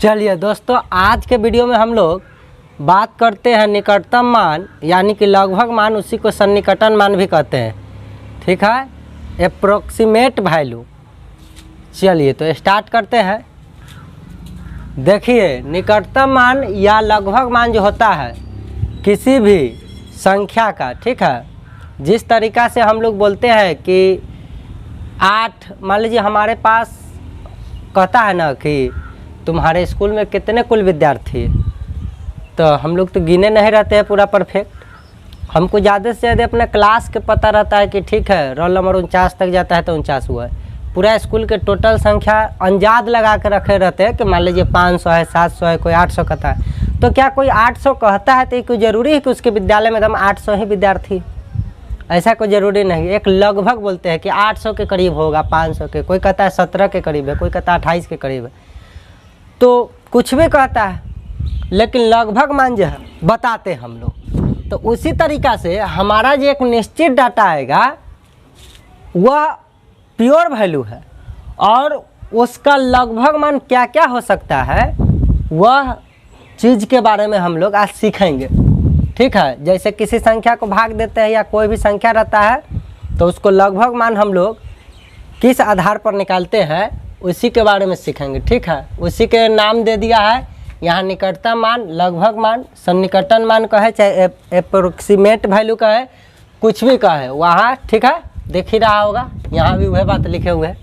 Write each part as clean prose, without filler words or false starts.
चलिए दोस्तों, आज के वीडियो में हम लोग बात करते हैं निकटतम मान यानी कि लगभग मान, उसी को सन्निकटन मान भी कहते हैं। ठीक है, अप्रोक्सीमेट वैल्यू। चलिए तो स्टार्ट करते हैं। देखिए, निकटतम मान या लगभग मान जो होता है किसी भी संख्या का, ठीक है, जिस तरीक़ा से हम लोग बोलते हैं कि 8, मान लीजिए हमारे पास कहता है ना कि तुम्हारे स्कूल में कितने कुल विद्यार्थी, तो हम लोग तो गिने नहीं रहते हैं पूरा परफेक्ट। हमको ज़्यादा से ज़्यादा अपने क्लास के पता रहता है कि ठीक है रोल नंबर 49 तक जाता है तो 49 हुआ है। पूरा स्कूल के टोटल संख्या अंदाज लगा के रखे रहते हैं कि मान लीजिए 500 है, 700 है, कोई 800 कहता है। तो क्या कोई 800 कहता है तो कोई ज़रूरी है कि उसके विद्यालय में एकदम 800 ही विद्यार्थी? ऐसा कोई ज़रूरी नहीं। एक लगभग बोलते हैं कि 800 के करीब होगा, 500 के, कोई कहता है 17 के करीब है, कोई कहता है 28 के करीब है। तो कुछ भी कहता है, लेकिन लगभग मान जो है बताते हम लोग। तो उसी तरीक़ा से हमारा जो एक निश्चित डाटा आएगा वह प्योर वैल्यू है, और उसका लगभग मान क्या क्या हो सकता है वह चीज़ के बारे में हम लोग आज सीखेंगे। ठीक है, जैसे किसी संख्या को भाग देते हैं या कोई भी संख्या रहता है तो उसको लगभग मान हम लोग किस आधार पर निकालते हैं उसी के बारे में सीखेंगे। ठीक है, उसी के नाम दे दिया है यहाँ निकटतम मान, लगभग मान, सन्निकटन मान कहे, चाहे अप्रोक्सीमेट वैल्यू कहे, कुछ भी कहे वहाँ। ठीक है, देख ही रहा होगा, यहाँ भी वह बात लिखे हुए हैं।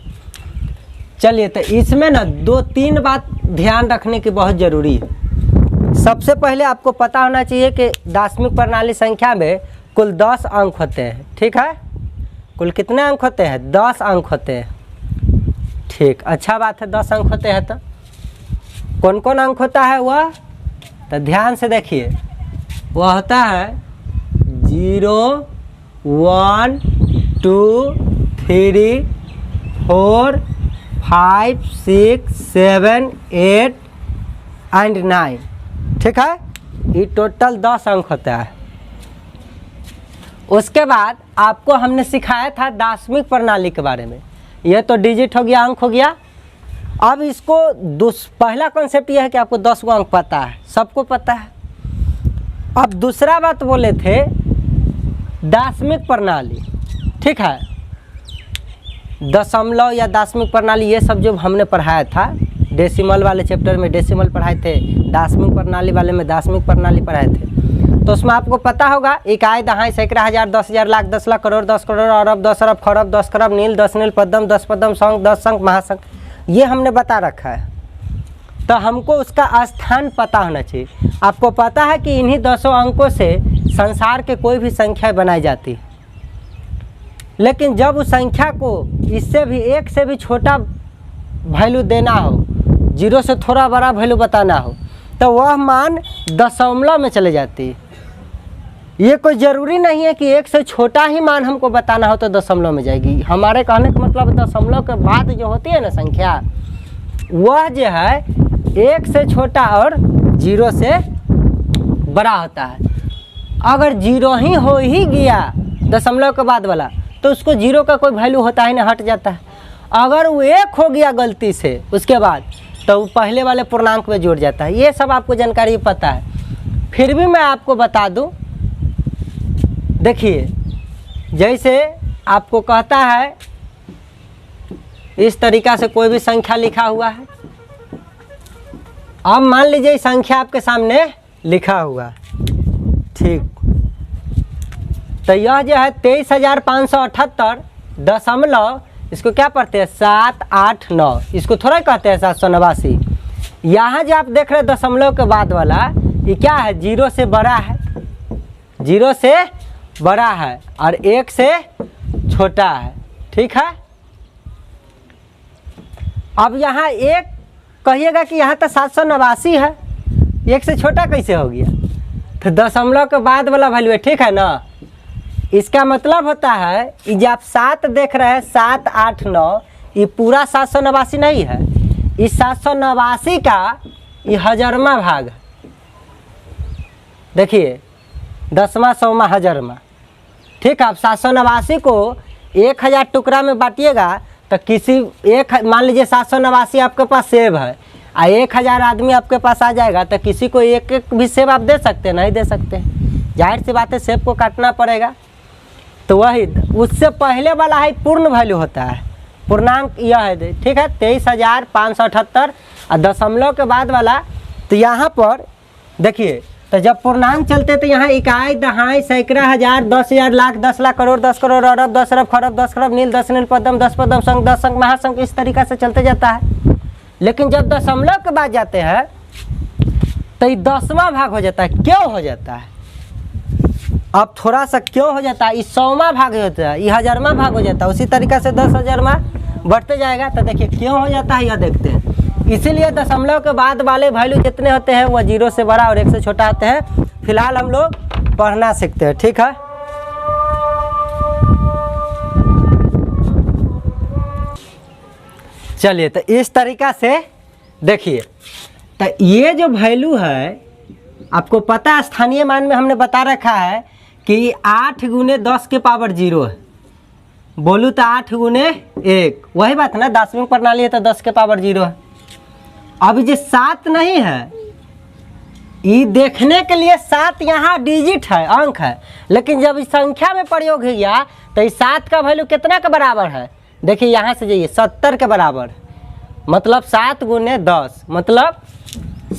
चलिए, तो इसमें ना 2-3 बात ध्यान रखने की बहुत ज़रूरी है। सबसे पहले आपको पता होना चाहिए कि दार्शनिक प्रणाली संख्या में कुल 10 अंक होते हैं। ठीक है, कुल कितने अंक होते हैं? 10 अंक होते हैं। ठीक, अच्छा बात है, 10 अंक होते हैं। तो कौन कौन अंक होता है वह? तो ध्यान से देखिए, वह होता है 0, 1, 2, 3, 4, 5, 6, 7, 8 एंड 9। ठीक है, ये टोटल 10 अंक होता है। उसके बाद आपको हमने सिखाया था दार्शनिक प्रणाली के बारे में। यह तो डिजिट हो गया, अंक हो गया। अब इसको पहला कॉन्सेप्ट यह है कि आपको 10 अंक पता है, सबको पता है। अब दूसरा बात बोले थे दार्शनिक प्रणाली। ठीक है, दशमलव या दार्शनिक प्रणाली, ये सब जो हमने पढ़ाया था डेसिमल वाले चैप्टर में डेसिमल पढ़ाए थे, दार्शनिक प्रणाली वाले में दार्शनिक प्रणाली पढ़ाए थे। तो उसमें आपको पता होगा इकाई, दहाई, सैकड़ा, हजार, 10,000, लाख, 10 लाख, करोड़, 10 करोड़, अरब, 10 अरब, खरब, 10 खरब, नील, 10 नील, पद्म, 10 पद्म, शंख, 10 शंख, महाशंख, ये हमने बता रखा है। तो हमको उसका स्थान पता होना चाहिए। आपको पता है कि इन्हीं 10 अंकों से संसार के कोई भी संख्या बनाई जाती है, लेकिन जब उस संख्या को इससे भी, एक से भी छोटा वैल्यू देना हो, 0 से थोड़ा बड़ा वैल्यू बताना हो, तो वह मान दशमलव में चले जाती है। ये कोई ज़रूरी नहीं है कि 1 से छोटा ही मान हमको बताना हो तो दशमलव में जाएगी। हमारे कहने का मतलब दशमलव के बाद जो होती है ना संख्या, वह जो है 1 से छोटा और 0 से बड़ा होता है। अगर 0 ही हो ही गया दशमलव के बाद वाला, तो उसको 0 का कोई वैल्यू होता ही नहीं, हट जाता है। अगर वो 1 हो गया गलती से उसके बाद, तो वो पहले वाले पूर्णांक में जुड़ जाता है। ये सब आपको जानकारी पता है। फिर भी मैं आपको बता दूं, देखिए, जैसे आपको कहता है इस तरीक़ा से कोई भी संख्या लिखा हुआ है। अब मान लीजिए संख्या आपके सामने लिखा हुआ है, ठीक, तो यह जो है 23,578 दशमलव, इसको क्या पढ़ते हैं? 789। इसको थोड़ा कहते हैं 789। यहाँ जो आप देख रहे हैं दशमलव के बाद वाला, ये क्या है? 0 से बड़ा है, 0 से बड़ा है और 1 से छोटा है। ठीक है, अब यहाँ एक कहिएगा कि यहाँ तो 789 है, 1 से छोटा कैसे हो गया? तो दशमलव के बाद वाला वैल्यू है। ठीक है ना, इसका मतलब होता है कि जब आप 7 देख रहे हैं, 7, 8, 9, ये पूरा 789 नहीं है। इस 789 का ये 1000वां भाग है। देखिए, 10वां, 100वां, 1000वां। ठीक है, अब 789 को 1000 टुकड़ा में बांटिएगा तो किसी एक, मान लीजिए 789 आपके पास सेब है, 1000 आदमी आपके पास आ जाएगा तो किसी को एक एक भी सेब आप दे सकते हैं? नहीं दे सकते। जाहिर सी बात है सेब को काटना पड़ेगा। तो वही उससे पहले वाला है पूर्ण वैल्यू होता है, पूर्णांक यह है, ठीक है, 23,578 और दशमलव के बाद वाला। तो यहाँ पर देखिए, तो जब पूर्णांक चलते तो यहाँ इकाई, दहाई, सैकड़ा, हजार, 10,000, लाख, 10 लाख, करोड़, 10 करोड़, अरब, 10 अरब, खरब, 10 खरब, नील, 10 नील, पद्म, 10 पद्म, संख, 10 संख, महासंख, इस तरीक़ा से चलते जाता है। लेकिन जब दशमलव के बाद जाते हैं तो ये 10वां भाग हो जाता है। क्यों हो जाता है? अब थोड़ा सा क्यों हो जाता है? ये 100वां भाग होता है, ये 1000वां भाग हो जाता है। उसी तरीक़ा से 10,000वां बढ़ते जाएगा। तो देखिए क्यों हो जाता है यह देखते हैं। इसीलिए दशमलव के बाद वाले वैल्यू जितने होते हैं वह 0 से बड़ा और 1 से छोटा होते हैं। फिलहाल हम लोग पढ़ना सीखते हैं, ठीक है। चलिए, तो इस तरीक़ा से देखिए, तो ये जो वैल्यू है आपको पता है, स्थानीय मान में हमने बता रखा है कि 8 गुने 10 के पावर 0 है। बोलूँ तो 8 गुने 1, वही बात है ना, 10वीं प्रणाली है तो 10 के पावर 0 है। अब ये 7 नहीं है, ये देखने के लिए 7 यहाँ डिजिट है, अंक है, लेकिन जब इस संख्या में प्रयोग हो गया तो इस 7 का वैल्यू कितना के बराबर है? देखिए यहाँ से जाइए, 70 के बराबर, मतलब 7 गुने 10, मतलब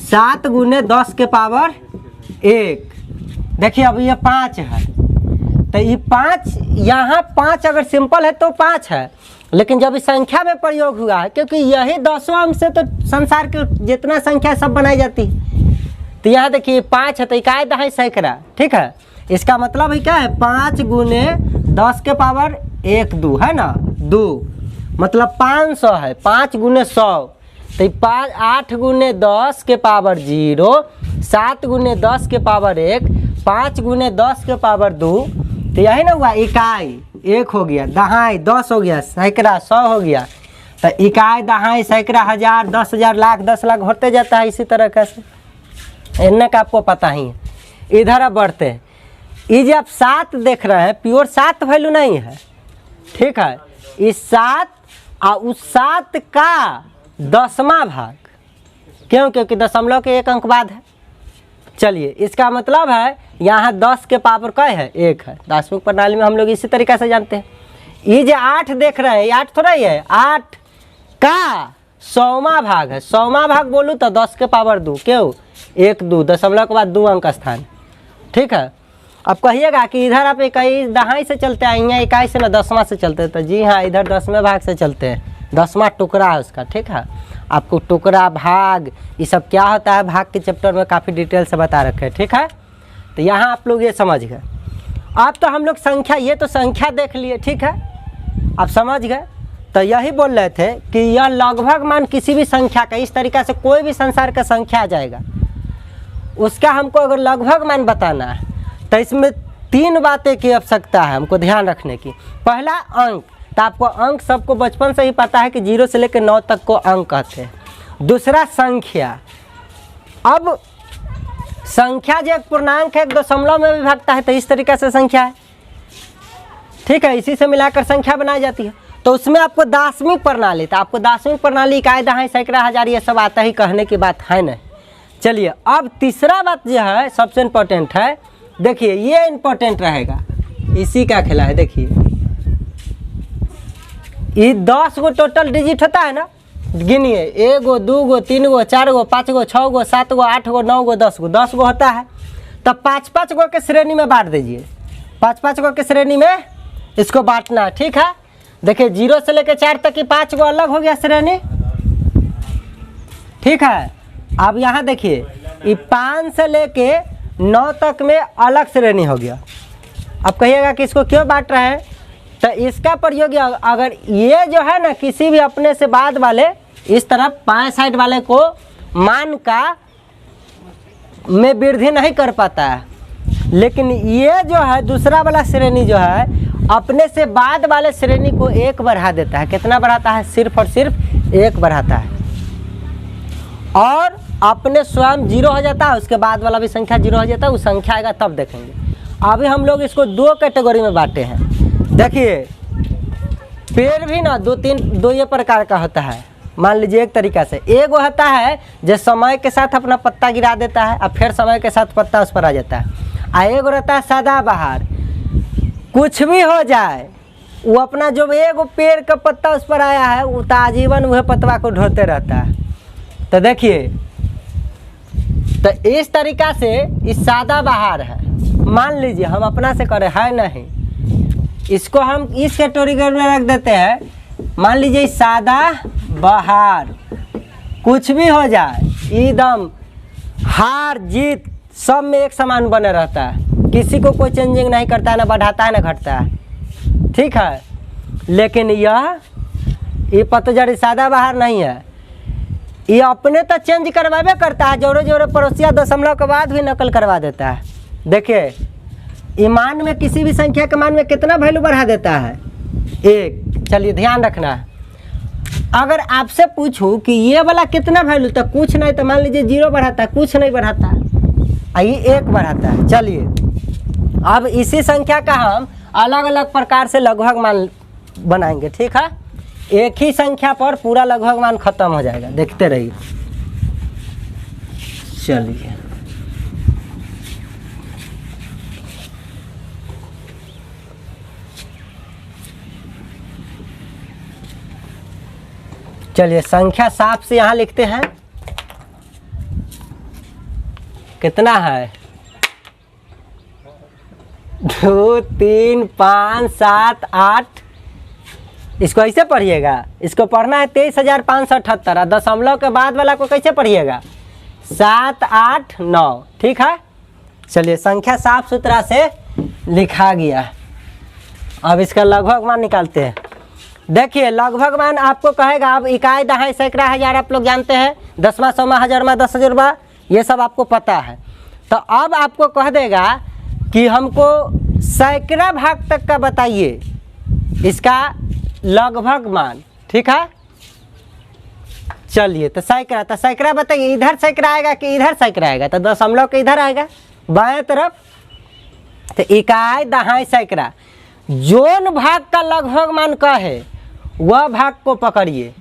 7 गुने 10 के पावर 1। देखिए अब ये 5 है, तो ये 5, यहाँ 5 अगर सिंपल है तो 5 है, लेकिन जब इस संख्या में प्रयोग हुआ है, क्योंकि यही 10वां अंक से तो संसार के जितना संख्या सब बनाई जाती है। तो यहाँ देखिए 5 है तो इकाई, दहाई, सैकड़ा, ठीक है। इसका मतलब है क्या है? 5 गुने 10 के पावर 1 2 है ना, 2 मतलब 500 है। 5 गुने 100 तो 8 गुने 10 के पावर 0, 7 गुने 10 के पावर 1, 5 गुने 10 के पावर 2। तो यही ना हुआ, इकाई 1 हो गया, दहाई 10 हो गया, सैकड़ा 100 हो गया। तो इकाई, दहाई, सैकड़ा, हजार, 10,000, लाख, 10 लाख होते जाता है। इसी तरह कैसे इनका का आपको पता ही है। इधर अब बढ़ते हैं। ये जो आप 7 देख रहे हैं, प्योर 7 वैल्यू नहीं है, ठीक है। इस 7 और उस 7 का 10वां भाग, क्यों? क्योंकि दशमलव के 1 अंक बाद है। चलिए, इसका मतलब है यहाँ 10 के पावर क्या है? 1 है। 10वीं प्रणाली में हम लोग इसी तरीक़े से जानते हैं। ये जो 8 देख रहे हैं, ये 8 थोड़ा ही है, 8 का 100वां भाग है। 100वां भाग बोलूँ तो 10 के पावर 2, क्यों? 1 2, दशमलव के बाद 2 अंक स्थान, ठीक है। अब कहिएगा कि इधर आप इकाई, दहाई से चलते हैं, यहाँ इकाई से ना 10वां से चलते हैं। तो जी हाँ, इधर 10वें भाग से चलते हैं, 10वां टुकड़ा है उसका, ठीक है। आपको टुकड़ा, भाग, ये सब क्या होता है भाग के चैप्टर में काफ़ी डिटेल से बता रखे हैं, ठीक है। तो यहाँ आप लोग ये समझ गए। अब तो हम लोग संख्या, ये तो संख्या देख लिए, ठीक है, आप समझ गए। तो यही बोल रहे थे कि यह लगभग मान किसी भी संख्या का, इस तरीक़ा से कोई भी संसार का संख्या आ जाएगा, उसका हमको अगर लगभग मान बताना है तो इसमें 3 बातें की आवश्यकता है हमको ध्यान रखने की। पहला अंक, तो आपको अंक सबको बचपन से ही पता है कि 0 से लेकर 9 तक को अंक कहते हैं। दूसरा संख्या, अब संख्या जो एक पूर्णांक है, एक दशमलव में विभागता है, तो इस तरीक़े से संख्या है, ठीक है। इसी से मिलाकर संख्या बनाई जाती है। तो उसमें आपको 10वीं प्रणाली, तो आपको 10वीं प्रणाली, इकाई, दहाई, सैकड़ा, हजार, ये सब आता ही, कहने की बात है नहीं। चलिए, अब तीसरा बात जो है सबसे इम्पोर्टेंट है, देखिए ये इम्पोर्टेंट रहेगा, इसी का खेला है। देखिए ये 10 गो टोटल डिजिट होता है ना, गिनिए, 1 गो, 2 गो, 3 गो, 4 गो, 5 गो, 6 गो, 7 गो, 8 गो, 9 गो, 10 गो, 10 गो होता है। तब 5-5 गो के श्रेणी में बांट दीजिए, 5-5 गो के श्रेणी में इसको बांटना है, ठीक है। देखिए 0 से लेकर 4 तक की 5 गो अलग हो गया श्रेणी, ठीक है। अब यहाँ देखिए ये 5 से लेके 9 तक में अलग श्रेणी हो गया। अब कहिएगा कि इसको क्यों बांट रहे हैं, तो इसका प्रयोग अगर ये जो है ना किसी भी अपने से बाद वाले इस तरफ बाएं साइड वाले को मान का में वृद्धि नहीं कर पाता है, लेकिन ये जो है दूसरा वाला श्रेणी जो है अपने से बाद वाले श्रेणी को 1 बढ़ा देता है। कितना बढ़ाता है? सिर्फ और सिर्फ 1 बढ़ाता है, और अपने स्वयं 0 हो जाता है, उसके बाद वाला भी संख्या 0 हो जाता है। वो संख्या आएगा तब देखेंगे। अभी हम लोग इसको 2 कैटेगरी में बांटे हैं। देखिए पेड़ भी ना 2 ये प्रकार का होता है, मान लीजिए एक तरीका से। एक होता है जो समय के साथ अपना पत्ता गिरा देता है और फिर समय के साथ पत्ता उस पर आ जाता है। और एक रहता है सदाबहार, कुछ भी हो जाए वो अपना जो एक पेड़ का पत्ता उस पर आया है वो आजीवन वह पत्ता को ढोते रहता है। तो देखिए, तो इस तरीका से इस सदाबहार है। मान लीजिए हम अपना से करें है नहीं, इसको हम इस कैटेगरी में रख देते हैं। मान लीजिए सदाबहार, कुछ भी हो जाए एकदम हार जीत सब में एक समान बने रहता है, किसी को कोई चेंजिंग नहीं करता है, ना बढ़ाता है ना घटता है, ठीक है। लेकिन ये पतझड़ सदाबहार नहीं है, ये अपने तो चेंज करवावे करता है, जोड़े जोड़े पड़ोसिया दशमलव के बाद भी नकल करवा देता है। देखिए, ईमान में किसी भी संख्या के मान में कितना वैल्यू बढ़ा देता है? 1। चलिए ध्यान रखना है, अगर आपसे पूछूं कि ये वाला कितना वैल्यू, तो कुछ नहीं, तो मान लीजिए 0 बढ़ाता है, कुछ नहीं बढ़ाता है, ये 1 बढ़ाता है। चलिए अब इसी संख्या का हम अलग अलग प्रकार से लगभग मान बनाएंगे, ठीक है। एक ही संख्या पर पूरा लगभग मान खत्म हो जाएगा, देखते रहिए। चलिए चलिए संख्या साफ से यहाँ लिखते हैं। कितना है? 2 3 5 7 8। इसको ऐसे पढ़िएगा, इसको पढ़ना है 23,578 और दशमलव के बाद वाला को कैसे पढ़िएगा? 7 8 9, ठीक है। चलिए संख्या साफ सुथरा से लिखा गया। अब इसका लगभग मान निकालते हैं। देखिए लगभग मान आपको कहेगा, अब इकाई दहाई सैकड़ा हजार आप लोग जानते हैं, दसवां सौवां हजारवां 10,000, ये सब आपको पता है। तो अब आपको कह देगा कि हमको सैकड़ा भाग तक का बताइए इसका लगभग मान, ठीक है। चलिए तो सैकड़ा बताइए, इधर सैकड़ा आएगा कि इधर सैकड़ा आएगा? तो दशमलव के इधर आएगा बाएं तरफ। तो इकाई दहाई सैकड़ा जोन भाग का लगभग मान का है वह भाग को पकड़िए।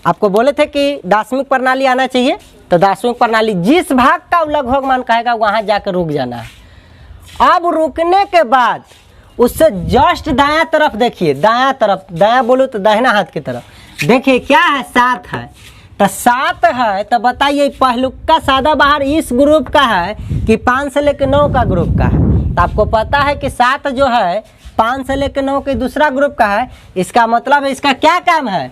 आपको बोले थे कि दार्शनिक प्रणाली आना चाहिए, तो दार्शनिक प्रणाली जिस भाग का लगभग मान कहेगा वहां जाकर रुक जाना है। अब रुकने के बाद उससे जस्ट दायां तरफ देखिए, दायां तरफ, दायां बोलो तो दाहिना हाथ की तरफ देखिए, क्या है? 7 है। तो 7 है तो बताइए पहलुका सदाबहार इस ग्रुप का है कि 5 से लेकर 9 का ग्रुप का है? तो आपको पता है कि 7 जो है 5 से लेकर 9 के दूसरा ग्रुप का है। इसका मतलब है इसका क्या काम है?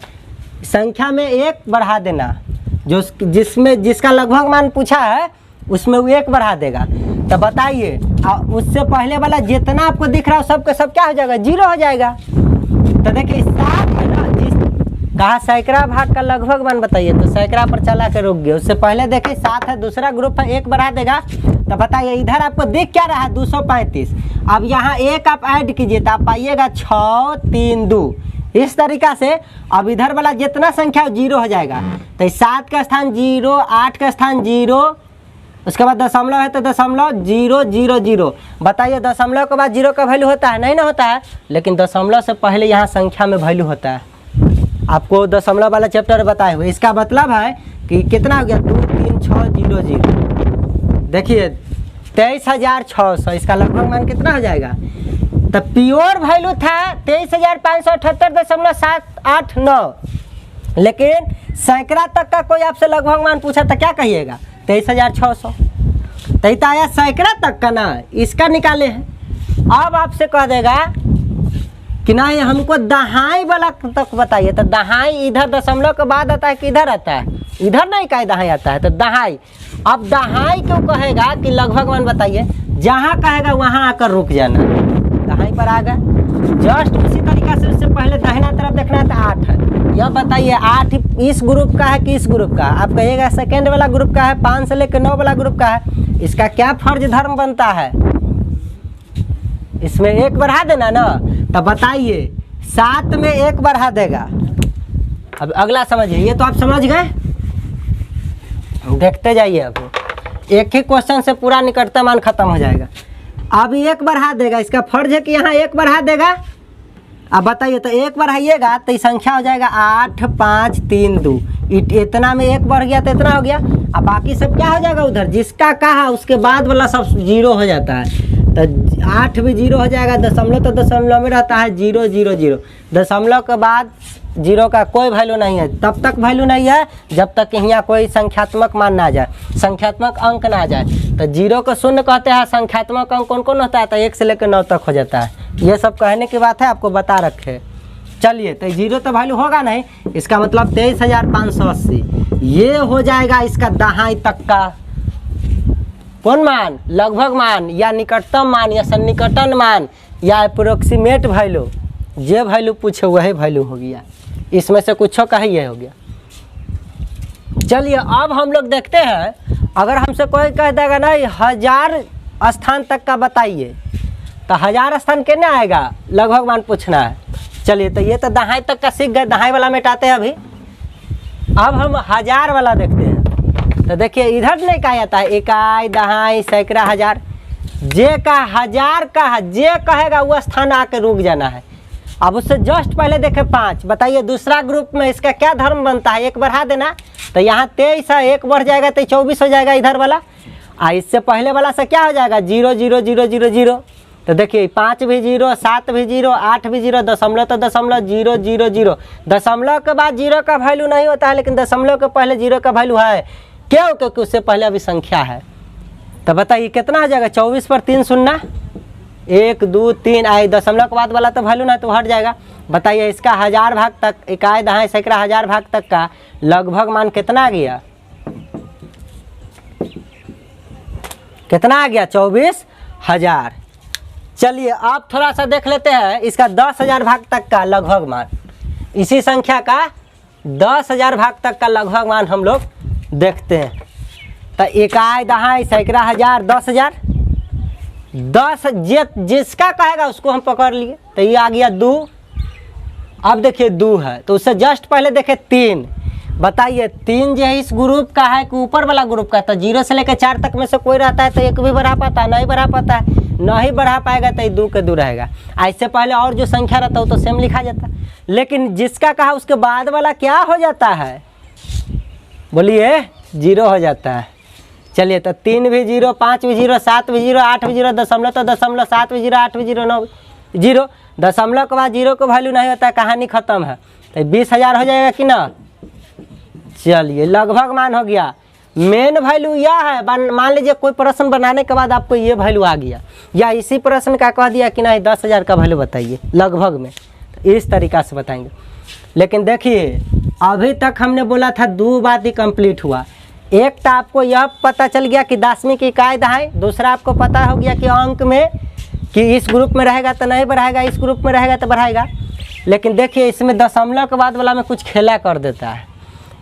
संख्या में 1 बढ़ा देना, जो जिसका लगभग मान पूछा है उसमें वो 1 बढ़ा देगा। तो बताइए उससे पहले वाला जितना आपको दिख रहा है सब का सब क्या हो जाएगा? 0 हो जाएगा। तो देखिए 7 है ना, कहा सैकड़ा भाग का लगभग मान बताइए, तो सैकड़ा पर चला के रुक गया। उससे पहले देखिए 7 है, दूसरा ग्रुप है, 1 बढ़ा देगा। तो बताइए इधर आपको दिख क्या रहा है? 235। अब यहाँ 1 आप ऐड कीजिए तो आप पाइएगा 6 3 2। इस तरीका से अब इधर वाला जितना संख्या 0 हो जाएगा। तो 7 का स्थान 0, 8 का स्थान 0, उसके बाद दशमलव है तो दशमलव 0 0 0। बताइए दशमलव के बाद 0 का वैल्यू होता है? नहीं ना होता है, लेकिन दशमलव से पहले यहाँ संख्या में वैल्यू होता है। आपको दशमलव वाला चैप्टर बताए हुए। इसका मतलब है कि कितना हो गया? 2 3 6 0 0। देखिए 23,600, इसका लगभग मान कितना हो जाएगा? तो प्योर वैल्यू था 23,578.789, लेकिन सैकड़ा तक का कोई आपसे लगभग मान पूछा तो क्या कहिएगा? 23,600। तो आया सैकड़ा तक का ना, इसका निकाले हैं। अब आपसे कह देगा कि ना ये हमको दहाई वाला तक बताइए। तो दहाई इधर दशमलव के बाद आता है कि इधर आता है? इधर नहीं का दहाई आता है, तो दहाई। अब दहाई क्यों कहेगा कि लगभग मान बताइए, जहाँ कहेगा वहाँ आकर रुक जाना। दहाई पर आ गया, जस्ट उसी तरीका से उससे पहले दाहिना तरफ देखना है तो 8 है। यह बताइए 8 इस ग्रुप का है कि इस ग्रुप का? आप कहिएगा सेकेंड वाला ग्रुप का है, 5 से लेकर 9 वाला ग्रुप का है। इसका क्या फर्ज धर्म बनता है? इसमें 1 बढ़ा देना ना। तो बताइए 7 में 1 बढ़ा देगा। अब अगला समझिए, ये तो आप समझ गए, देखते जाइए। अब एक ही क्वेश्चन से पूरा निकटता मान खत्म हो जाएगा। अब 1 बढ़ा देगा, इसका फर्ज है कि यहाँ 1 बढ़ा देगा। अब बताइए, तो एक बढ़ाइएगा तो ये संख्या हो जाएगा 8 5 3 2। इतना में एक बढ़ गया तो इतना हो गया। अब बाकी सब क्या हो जाएगा, उधर जिसका कहा उसके बाद वाला सब जीरो हो जाता है। तो 8 भी जीरो हो जाएगा, दशमलव तो दशमलव में रहता है 0 0 0। दशमलव के बाद जीरो का कोई वैल्यू नहीं है, तब तक वैल्यू नहीं है जब तक यहाँ कोई संख्यात्मक मान ना आ जाए, संख्यात्मक अंक ना आ जाए। तो जीरो को शून्य कहते हैं। संख्यात्मक अंक कौन कौन होता है, तो 1 से लेकर 9 तक हो जाता है। ये सब कहने की बात है, आपको बता रखे। चलिए, तो जीरो तो वैल्यू होगा नहीं, इसका मतलब 23,580 ये हो जाएगा इसका दहाई तक का कौन मान, लगभग मान या निकटतम मान या सन्निकटन मान या अप्रोक्सीमेट वैल्यू। जे वैल्यू पूछे वही वैल्यू हो गया, इसमें से कुछ का ही ये हो गया। चलिए, अब हम लोग देखते हैं, अगर हमसे कोई कह देगा ना 1000 स्थान तक का बताइए, तो 1000 स्थान कितने आएगा, लगभग मान पूछना है। चलिए, तो ये तो दहाई तक का सीख गए, दहाई वाला मिटाते हैं अभी। अब हम 1000 वाला देखते हैं। तो देखिए, इधर नहीं कहा जाता है इकाई, दहाई, सैकड़ा, हजार। जे का 1000 का जे कहेगा वो स्थान आके रुक जाना है। अब उससे जस्ट पहले देखे 5। बताइए दूसरा ग्रुप में इसका क्या धर्म बनता है, 1 बढ़ा देना। तो यहाँ 23 है, 1 बढ़ जाएगा तो 24 हो जाएगा इधर वाला। इससे पहले वाला से क्या हो जाएगा, 0 0 0 0 0। तो देखिए 5 भी 0, 7 भी 0, 8 भी 0, दशमलव तो दशमलव 0 0 0। दशमलव के बाद 0 का वैल्यू नहीं होता है, लेकिन दशमलव के पहले 0 का वैल्यू है। क्यों, क्योंकि उससे पहले अभी संख्या है। तो बताइए कितना हो जाएगा, 24 पर 3 शून्य, 1 2 3 आई। दशमलव के बाद वाला तो वैल्यू ना, तो हट जाएगा। बताइए इसका 1000 भाग तक, इकाई, दहाई, सैकड़ा, 1000 भाग तक का लगभग मान कितना आ गया, कितना आ गया, 24,000। चलिए, अब थोड़ा सा देख लेते हैं इसका 10,000 भाग तक का लगभग मान। इसी संख्या का 10,000 भाग तक का लगभग मान हम लोग देखते हैं। तो इकाई, दहाई, सैकड़ा, 1000, 10,000। 10 जिसका कहेगा उसको हम पकड़ लिए। तो ये आ गया 2। अब देखिए 2 है, तो उससे जस्ट पहले देखे 3। बताइए 3 जो है इस ग्रुप का है कि ऊपर वाला ग्रुप का। तो 0 से लेकर 4 तक में से कोई रहता है तो 1 भी बढ़ा पाता है, नहीं बढ़ा पाता है, नहीं बढ़ा पाएगा तो 2 के 2 रहेगा। इससे पहले और जो संख्या रहता है तो सेम लिखा जाता है। लेकिन जिसका कहा उसके बाद वाला क्या हो जाता है, बोलिए 0 हो जाता है। चलिए, तो 3 भी 0, 5 भी 0, 7 भी 0, 8 भी 0, दशमलव तो दशमलव, 7 भी 0, 8 भी 0, 9 0। दशमलव के बाद 0 को वैल्यू नहीं होता है, कहानी खत्म है। तो 20,000 हो जाएगा कि ना। चलिए, लगभग मान हो गया। मेन वैल्यू यह है, मान लीजिए कोई प्रश्न बनाने के बाद आपको ये वैल्यू आ गया, या इसी प्रश्न का कह दिया कि नहीं 10,000 का वैल्यू बताइए लगभग में, तो इस तरीक़ा से बताएंगे। लेकिन देखिए अभी तक हमने बोला था 2 बात ही कंप्लीट हुआ। एक तो आपको यह पता चल गया कि 10वीं की इकाई, दहाई। दूसरा आपको पता हो गया कि अंक में कि इस ग्रुप में रहेगा तो नहीं बढ़ाएगा, इस ग्रुप में रहेगा तो बढ़ाएगा। लेकिन देखिए इसमें दशमलव के बाद वाला में कुछ खेला कर देता है।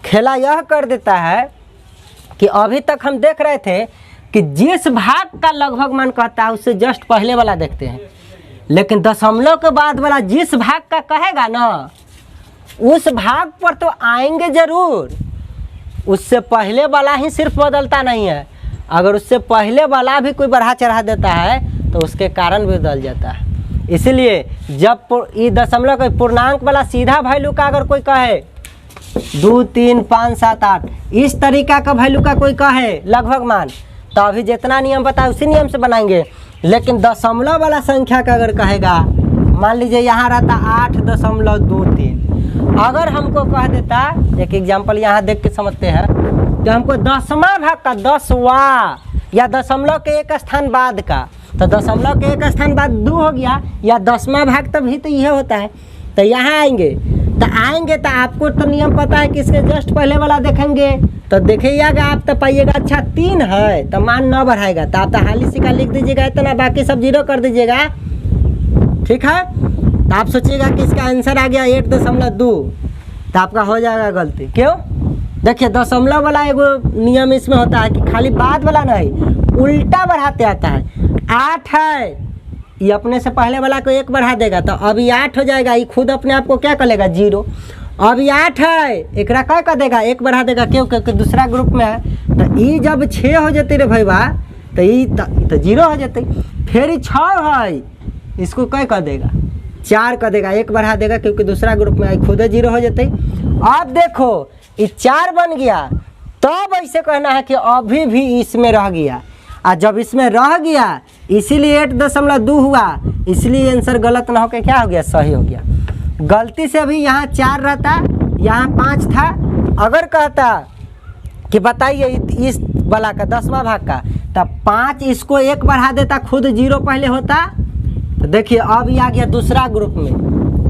खेला यह कर देता है कि अभी तक हम देख रहे थे कि जिस भाग का लगभग मान कहता है उससे जस्ट पहले वाला देखते हैं, लेकिन दशमलव के बाद वाला जिस भाग का कहेगा ना उस भाग पर तो आएंगे जरूर। उससे पहले वाला ही सिर्फ बदलता नहीं है, अगर उससे पहले वाला भी कोई बढ़ा चढ़ा देता है तो उसके कारण भी बदल जाता है। इसलिए जब ये दशमलव का पूर्णांक वाला सीधा वैल्यू का अगर कोई कहे 2 3 5 7 8 इस तरीका का वैल्यू का कोई कहे लगभग मान, तो अभी जितना नियम बताए उसी नियम से बनाएंगे। लेकिन दशमलव वाला संख्या का अगर कहेगा, मान लीजिए यहाँ रहता 8.23, अगर हमको कह देता, एक एग्जाम्पल यहाँ देख के समझते हैं, तो हमको 10वां भाग का 10वां या दशमलव के 1 स्थान बाद का, तो दशमलव के 1 स्थान बाद 2 हो गया, या 10वां भाग तभी तो यह होता है। तो यहाँ आएंगे तो आपको तो नियम पता है कि इसके जस्ट पहले वाला देखेंगे तो देखिएगा आप तो पाइएगा अच्छा 3 है तो मान 9 बढ़ाएगा, तो आप तो हाली सिक्का लिख दीजिएगा इतना, बाकी सब 0 कर दीजिएगा, ठीक है। तो आप सोचिएगा कि इसका आंसर आ गया 8.2, तो आपका हो जाएगा गलती। क्यों, देखिए दशमलव वाला एगो नियम इसमें होता है कि खाली बाद वाला नहीं उल्टा बढ़ाते आता है। 8 है, ये अपने से पहले वाला को 1 बढ़ा देगा तो अभी 8 हो जाएगा, ये खुद अपने आप को क्या कर लेगा 0। अभी 8 है, एक क्या कर देगा 1 बढ़ा देगा, क्यों, क्योंकि दूसरा ग्रुप में है। तो ये जब 6 हो जाते रे भैया तो ये तो 0 हो जाते। फिर 6 है, इसको क्या कर देगा 4 कर देगा, 1 बढ़ा देगा क्योंकि दूसरा ग्रुप में खुद 0 हो जाते। अब देखो ये 4 बन गया, तब ऐसे कहना है कि अभी भी इसमें रह गया, और जब इसमें रह गया इसीलिए 8.2 हुआ, इसलिए आंसर गलत ना होकर क्या हो गया, सही हो गया। गलती से अभी यहाँ 4 रहता, यहाँ 5 था। अगर कहता कि बताइए इस वाला का 10वां भाग का, तब 5 इसको 1 बढ़ा देता, खुद 0 पहले होता। तो देखिए अब ये आ गया दूसरा ग्रुप में,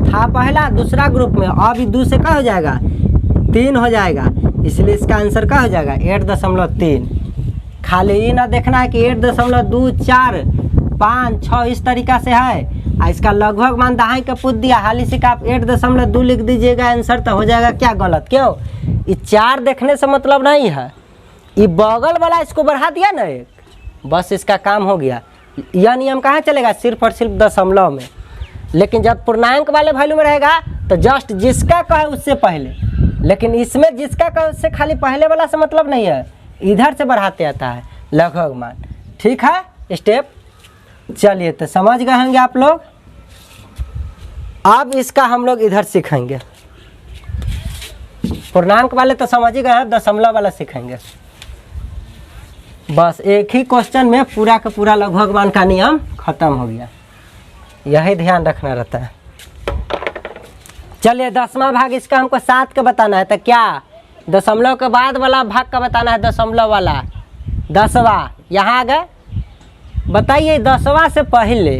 था पहला दूसरा ग्रुप में, अब 2 से क्या हो जाएगा, 3 हो जाएगा, इसलिए इसका आंसर क्या हो जाएगा 8.3। खाली ये ना देखना है कि 8.2 4 5 6 इस तरीका से है, इसका लगभग मान दहाई का पूछ दिया, हाल इसी का आप 8.2 लिख दीजिएगा, आंसर तो हो जाएगा क्या गलत। क्यों, ये 4 देखने से मतलब नहीं है, ये बगल वाला इसको बढ़ा दिया ना 1, बस इसका काम हो गया। यह नियम कहाँ चलेगा, सिर्फ और सिर्फ दशमलव में। लेकिन जब पूर्णांक वाले वैल्यू में रहेगा तो जस्ट जिसका कहे उससे पहले, लेकिन इसमें जिसका कहे उससे खाली पहले वाला से मतलब नहीं है, इधर से बढ़ाते आता है लगभग मान। ठीक है स्टेप, चलिए तो समझ गए होंगे आप लोग। अब इसका हम लोग इधर सीखेंगे, पूर्णांक वाले तो समझ ही गए हैं, दशमलव वाला सीखेंगे। बस एक ही क्वेश्चन में पूरा का पूरा लगभग मान का नियम खत्म हो गया, यही ध्यान रखना रहता है। चलिए 10वां भाग इसका हमको 7 का बताना है, तो क्या दशमलव के बाद वाला भाग का बताना है, दशमलव वाला 10वां। यहाँ आ गए, बताइए 10वां से पहले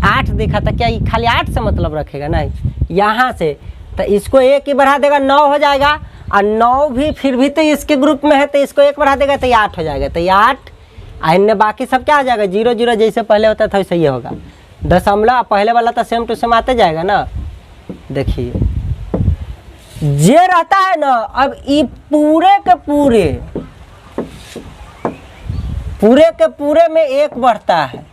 8 देखा था, क्या ये खाली 8 से मतलब रखेगा, नहीं, यहाँ से तो इसको 1 ही बढ़ा देगा, 9 हो जाएगा, और 9 भी फिर भी तो इसके ग्रुप में है, तो इसको 1 बढ़ा देगा तो ये 8 हो जाएगा, तो ये 8, अन्य बाकी सब क्या हो जाएगा 0 0, जैसे पहले होता था वैसे ये होगा। दशमलव पहले वाला तो सेम टू सेम आते जाएगा ना। देखिए ये रहता है ना, अब ये पूरे के पूरे में 1 बढ़ता है,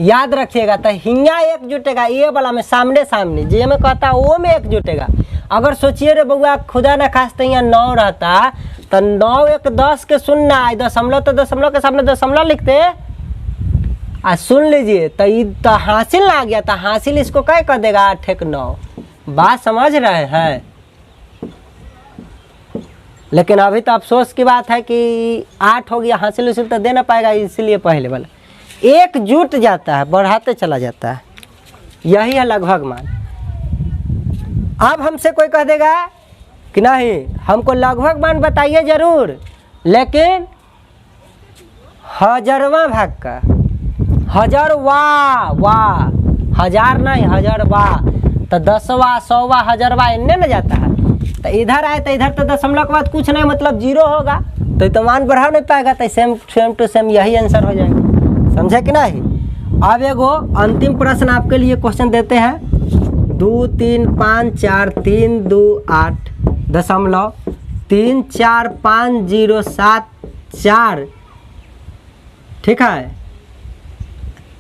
याद रखिएगा। तो हिंगा 1 जुटेगा, ये वाला में सामने सामने, जे में कहता है वो में 1 जुटेगा। अगर सोचिए रे बउआ खुदा न खास्ते यहाँ 9 रहता, तो 9 1 10 के सुनना, दशमलव तो दशमलव के सामने दशमलव लिखते, सुन लीजिए तो ये तो हासिल ना आ गया, तो हासिल इसको क्या कर देगा 8 1 9। बात समझ रहे हैं। लेकिन अभी तो अफसोस की बात है कि 8 हो गया, हासिल उसिल तो दे ना पाएगा, इसलिए पहले वाला 1 जुट जाता है, बढ़ाते चला जाता है, यही है लगभग मान। अब हमसे कोई कह देगा कि नहीं हमको लगभग मान बताइए जरूर, लेकिन 1000वां भाग का, 1000वां, 1000 नहीं 1000वां, तो 10वां 100वां 1000वां इन्ने न जाता है। तो इधर आए तो इधर तो दशमलव के बाद कुछ नहीं मतलब 0 होगा, तो मान बढ़ा नहीं पाएगा, तो सेम टू सेम यही आंसर हो जाएगा। समझे कि नहीं। अब एगो अंतिम प्रश्न आपके लिए क्वेश्चन देते हैं, 2 3 5 4 3 2 8 दशमलव 3 4 5 0 7 4, ठीक है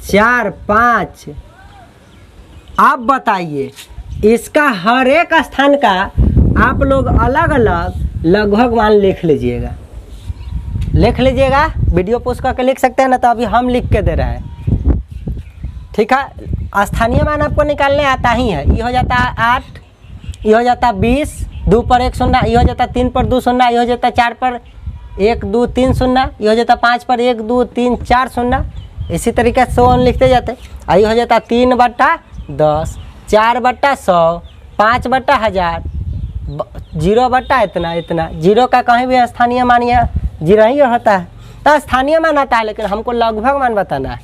4 5। आप बताइए इसका हर एक स्थान का आप लोग अलग अलग लगभग मान लिख लीजिएगा, वीडियो पोस्ट करके लिख सकते हैं ना, तो अभी हम लिख के दे रहे हैं। ठीक है, स्थानीय मान आपको निकालने आता ही है। ये हो जाता है 8, ये हो जाता है 20, 2 पर 1 शून्य, ये हो जाता है 3 पर 2 शून्य, ये हो जाता है 4 पर 1 2 3 शून्य, ये हो जाता है 5 पर 1 2 3 4 शून्य, इसी तरीके से ऑन लिखते जाते। ये हो जाता है 3/10, 4/100, 5/1000, 0 इतना 0 का कहीं भी स्थानीय मान या 0 ही होता है, तो स्थानीय मान आता है, लेकिन हमको लगभग मान बताना है।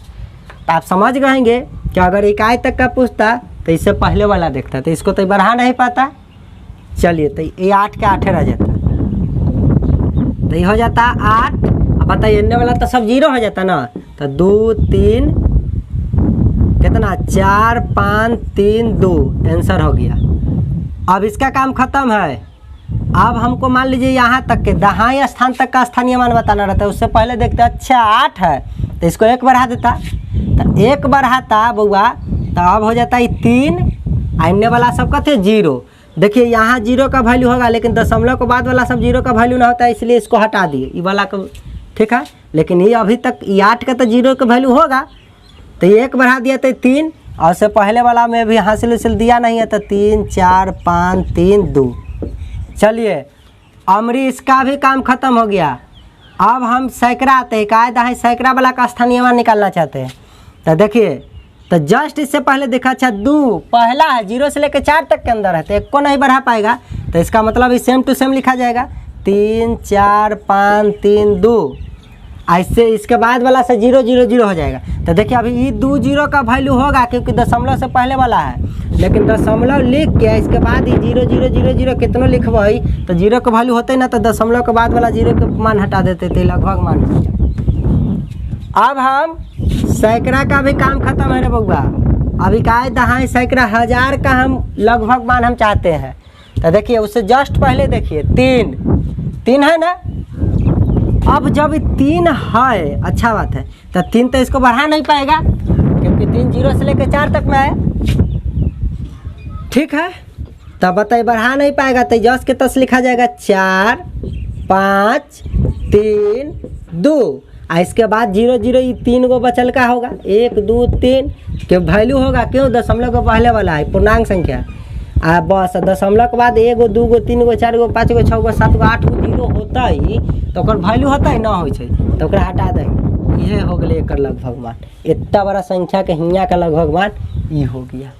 तो आप समझ गएंगे कि अगर इकाई तक का पूछता तो इससे पहले वाला देखता, तो इसको तो बढ़ा नहीं पाता। चलिए तो ये 8 के 8 रह जाता, तो ये हो जाता 8। अब बताइए इन्ने वाला तो सब 0 हो जाता ना, तो 2 3 कितना 4 5 3 2 आंसर हो गया। अब इसका काम खत्म है। अब हमको मान लीजिए यहाँ तक के दहाई स्थान तक का स्थानीय मान बताना रहता है। उससे पहले देखते अच्छा 8 है, तो इसको 1 बढ़ा देता, तो 1 बढ़ाता बउआ, तो अब हो जाता है 3, अन्य वाला सब कहते 0। देखिए यहाँ 0 का वैल्यू होगा, लेकिन दशमलव के बाद वाला सब 0 का वैल्यू ना होता है, इसलिए इसको हटा दिए ये वाला को। ठीक है, लेकिन ये अभी तक 8 का तो 0 का वैल्यू होगा, तो ये 1 बढ़ा दिया तो 3, और उससे पहले वाला में भी हासिल उसिल दिया नहीं है, तो 3 4 5 3 2। चलिए अमरी इसका भी काम खत्म हो गया। अब हम सैकड़ा आते हैं, इकाई दहाई सैकड़ा वाला का स्थानीय मान निकालना चाहते हैं। तो देखिए, तो जस्ट इससे पहले देखा, अच्छा 2 पहला है, 0 से लेकर 4 तक के अंदर है, तो 1 को नहीं बढ़ा पाएगा, तो इसका मतलब सेम टू सेम लिखा जाएगा 3 4 5 3 2। ऐसे इसके बाद वाला से 0 0 0 हो जाएगा। तो देखिए अभी ये 2 0 का वैल्यू होगा क्योंकि दशमलव से पहले वाला है, लेकिन दशमलव लिख के इसके बाद ही 0 0 0 0 कितना लिखवाई, तो 0 का वैल्यू होते ना, तो दशमलव के बाद वाला 0 के मान हटा देते थे, लगभग मान हो जाए। अब हम सैकड़ा का भी काम खत्म है रे बउआ। अब इकाई दहाई सैकड़ा हजार का हम लगभग मान हम चाहते हैं। तो देखिए उससे जस्ट पहले देखिए 3 है ना। अब जब 3 है, अच्छा बात है, तो 3 तो इसको बढ़ा नहीं पाएगा क्योंकि 3 0 से लेकर 4 तक में है, ठीक है। तब बताइए बढ़ा नहीं पाएगा, तो जस के तस लिखा जाएगा 4 5 3 2। इसके बाद 0 0 ये 3 गो बचल का होगा, 1 2 3 के वैल्यू होगा, क्यों दशमलव को पहले वाला है, पूर्णांक संख्या। बस दशमलव के बाद 1 2 3 4 5 6 7 8 0 होता ही, तो ओकर वैल्यू होता ही ना हो, तो ओकरा हटा दे। ये हो गया एकर लगभग मान। इतना बड़ा संख्या के हियाँ का लगभग मान ये हो गया।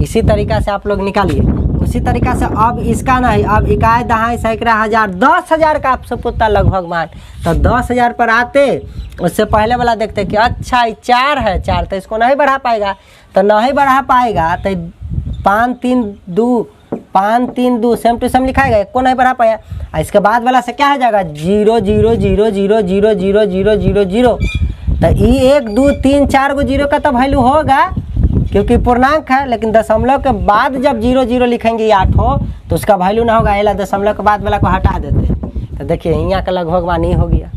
इसी तरीका से आप लोग निकालिए। उसी तरीका से अब इसका नहीं, अब इकाई दहाई सैकड़ा हजार 10,000 का आपसे पूछता लगभग मान, तो 10,000 पर आते उससे पहले वाला देखते कि अच्छा 4 है, 4 तो इसको नहीं बढ़ा पाएगा, तो नहीं बढ़ा पाएगा तो 5 3 2 सेम टू सेम लिखाएगा, 1 को नहीं बढ़ा पाया। इसके बाद वाला से क्या हो जाएगा 0 0 0 0 0 0 0 0 0। तो ये 1 2 3 4 गो 0 का तो वैल्यू होगा क्योंकि पूर्णांक है, लेकिन दशमलव के बाद जब 0 0 लिखेंगे 8 हो तो उसका वैल्यू ना होगा, एला दशमलव के बाद वाला को हटा देते। तो देखिए यहाँ का लगभग मान ही हो गया।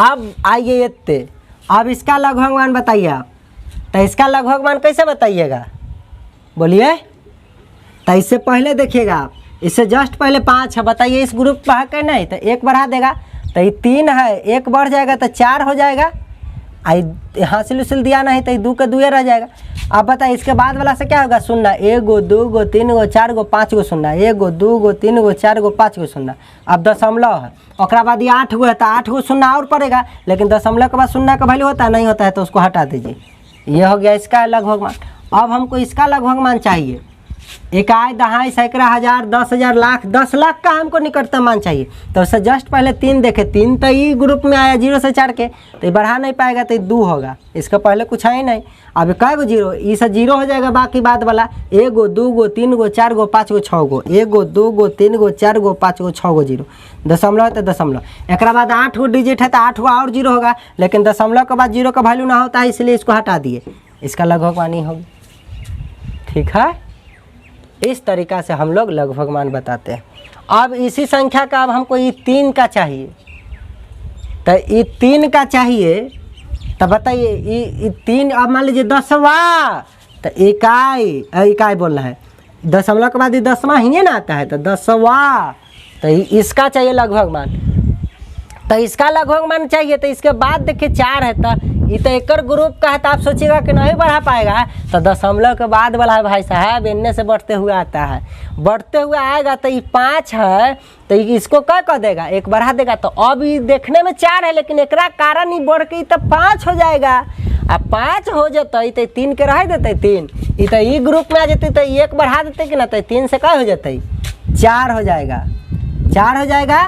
अब आइए इतने, अब इसका लगभग मान बताइए आप। तो इसका लगभग मान कैसे बताइएगा बोलिए। तो इससे पहले देखिएगा आप, इससे जस्ट पहले 5 है, बताइए इस ग्रुप पर है कि नहीं, तो 1 बढ़ा देगा, तो ये 3 है, 1 बढ़ जाएगा तो 4 हो जाएगा। हासिल उसिल दिया नहीं तो 2 के 2 रह जाएगा। अब बताइए इसके बाद वाला से क्या होगा 0 1 2 3 4 5 0 1 2 3 4 5 0। अब दशमलव है, और बाद ये 8 गो है, तो 8 गो 0 और पड़ेगा, लेकिन दशमलव के बाद 0 का वैल्यू होता है नहीं होता है, तो उसको हटा दीजिए। ये हो गया इसका लगभग मान। अब हमको इसका लगभग मान चाहिए। इकाई दहाई सैकड़ा हजार 10,000 लाख 10 लाख का हमको निकटतम मान चाहिए। तो उससे जस्ट पहले 3 देखे, 3 तो ये ग्रुप में आया 0 से 4 के, तो ये बढ़ा नहीं पाएगा, तो 2 होगा, इसका पहले कुछ है ही नहीं। अब कै गो 0, ये सब 0 हो जाएगा, बाकी बाद वाला 1 2 3 4 5 6 1 2 3 4 5 6 0। दशमलव है तो दशमलव, एक बाद 8 गो डिजिट है तो 8 गो और 0 होगा, लेकिन दशमलव के बाद 0 का वैल्यू ना होता है, इसलिए इसको हटा दिए। इसका लगभग मान ही होगी, ठीक है। इस तरीका से हम लोग लगभग मान बताते हैं। अब इसी संख्या का अब हमको ये 3 का चाहिए, तो ये 3 का चाहिए, तो बताइए ये 3, अब मान लीजिए 10वां, तो इकाई बोल रहा है, दशमलव के बाद ये 10वां ही ना आता है, तो 10वां, तो इसका चाहिए लगभग मान। तो इसका लगभग मान चाहिए, तो इसके बाद देखिए 4 है, तो ये तो एक ग्रुप का है, तो आप सोचिएगा कि नहीं बढ़ा पाएगा, तो दशमलव के बाद वाला है भाई साहब, इनने से बढ़ते हुए आता है, बढ़ते हुए आएगा, तो ये 5 है, तो इसको क्या कर देगा 1 बढ़ा देगा। तो अब ये देखने में 4 है, लेकिन एक कारण ही बढ़ के तो 5 हो जाएगा। अब 5 हो जाते तो 3 के रह देते 3, ये तो ये ग्रुप में आ जाते, तो 1 बढ़ा देते कि ना, तो 3 से क्या हो जाते 4 हो जाएगा, 4 हो जाएगा।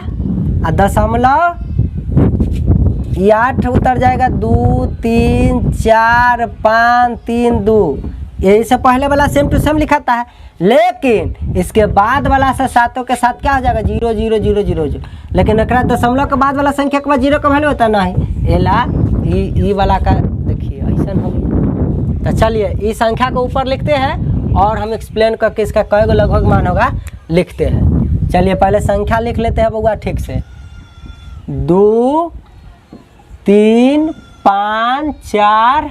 और दशमलव ये 8 उतर जाएगा, 2 3 4 5 3 2, यही से पहले वाला सेम टू सेम लिखाता है, लेकिन इसके बाद वाला से सातों के साथ क्या हो जाएगा 0 0 0 0 0। लेकिन एक दशमलव के बाद वाला संख्या के बाद 0 का वैल्यू होता नहीं, एला ई वाला का देखिए ऐसा हो गया। तो चलिए इस संख्या को ऊपर लिखते हैं और हम एक्सप्लेन करके इसका कै गो लगभग मान होगा लिखते हैं। चलिए पहले संख्या लिख लेते हैं बउआ ठीक से। 2 3 5 4